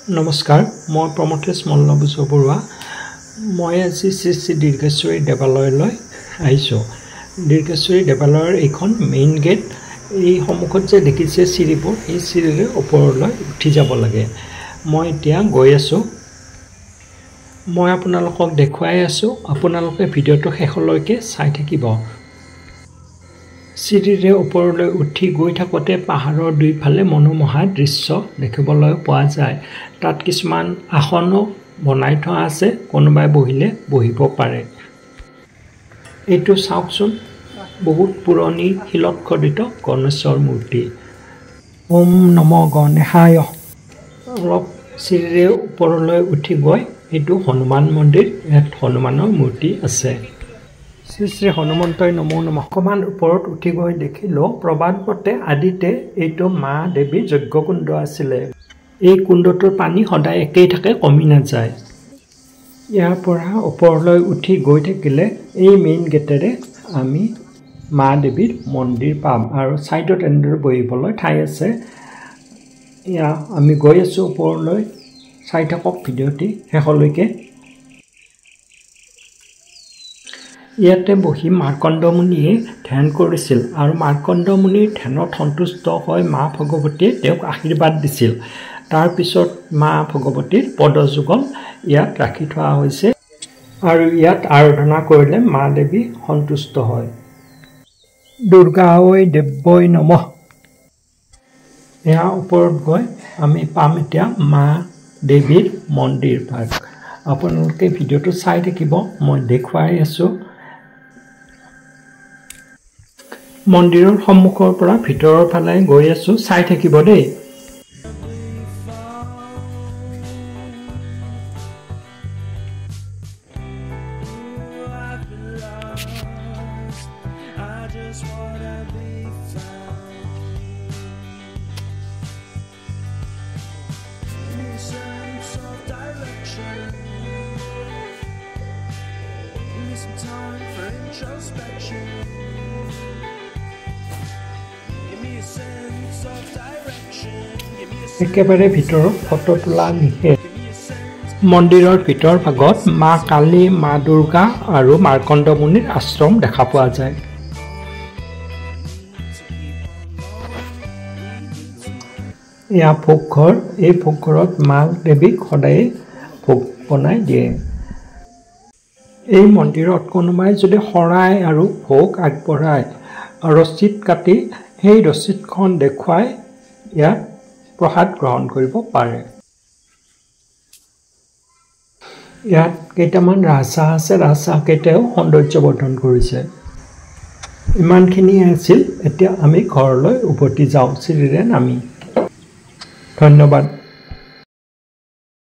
নমস্কাৰ মই প্ৰমথেশ মল্লভূষ বৰুৱা মই আজি শ্ৰী দীৰ্ঘেশ্বৰী দেৱালয়লৈ আহিছোঁ দীৰ্ঘেশ্বৰী দেৱালয়ৰ এইখন মেইন গেট এই সন্মুখত যে দেখিছে চিৰিবোৰ এই চিৰিৰে ওপৰলৈ উঠি যাব লাগে মই এতিয়া গৈ আছোঁ মই আপোনালোকক দেখুৱাই আছোঁ আপোনালোকে ভিডিঅ'টো শেষলৈকে চাই থাকিব চিৰিৰে ওপৰলৈ উঠি গৈ থাকোঁতে পাহাৰৰ দুইফালে মনোমোহা দৃশ্য দেখিবলৈ পোৱা যায় তাত কিছুমান আসনো বনাই থোৱা আছে কোনোবাই বহিলে বহিব পাৰে এইটো চাওকচোন বহুত পুৰণি শিলত খোদিত গণেশৰ মূৰ্তি ওম নমো গণেশায় অলপ চিৰিৰে ওপৰলৈ উঠি গৈ এইটো হনুমান মন্দিৰ ইয়াত হনুমানৰ মূৰ্তি আছে শ্ৰী শ্ৰী হনুমন্তই নমো নমঃ অকমান ওপৰত উঠি গৈ দেখিলোঁ প্ৰবাদমতে আদিতে এইটো মা দেৱীৰ যজ্ঞকুণ্ড আছিলে এই কুণ্ডটোৰ পানী সদায় একেই থাকে কমি নাযায় ইয়াৰ পৰা ওপৰলৈ উঠি গৈ থাকিলে এই মেইন গেটেৰে আমি মা দেৱীৰ মন্দিৰ পাম আৰু ছাইডত এনেদৰে বহিবলৈ ঠাই আছে এয়া আমি গৈ আছোঁ ওপৰলৈ চাই থাকক ভিডিঅ'টি শেষলৈকে ইয়াতে বহি মাৰ্কণ্ড মুনিয়ে ধ্যান কৰিছিল আৰু মাৰ্কণ্ড মুনিৰ ধ্যানত সন্তুষ্ট হৈ মা ভগৱতীয়ে তেওঁক আশীৰ্বাদ দিছিল তাৰ পিছত মা ভগৱতীৰ পদযুগল ইয়াত ৰাখি থোৱা হৈছে আৰু ইয়াত আৰাধনা কৰিলে মা দেৱী সন্তুষ্ট হয় দুৰ্গাঐ দেৱৈ নমঃ এয়া ওপৰত গৈ আমি পাম এতিয়া মা দেৱীৰ মন্দিৰ ভাগ আপোনালোকে ভিডিঅ'টো চাই থাকিব মই দেখুৱাই আছোঁ মন্দিৰৰ সন্মুখৰ পৰা ভিতৰৰ ফালে গৈ আছোঁ চাই থাকিব দেই একেবাৰে ভিতৰত ফটো তোলা নিষেধ মন্দিৰৰ ভিতৰ ভাগত মা কালী মা দুৰ্গা আৰু মাৰ্কণ্ড মুনিৰ আশ্ৰম দেখা পোৱা যায় এয়া ভোগঘৰ এই ভোগঘৰত মা দেৱীক সদায় ভোগ বনাই দিয়ে এই মন্দিৰত কোনোবাই যদি শৰাই আৰু ভোগ আগবঢ়ায় ৰচিদ কাটি সেই ৰচিদখন দেখুৱাই ইয়াত প্ৰসাদ গ্ৰহণ কৰিব পাৰে ইয়াত কেইটামান ৰাজহাঁহ আছে ৰাজহাঁহকেইটাও সৌন্দৰ্যবৰ্ধন কৰিছে ইমানখিনি আছিল এতিয়া আমি ঘৰলৈ উভতি যাওঁ চিৰিৰে নামি ধন্যবাদ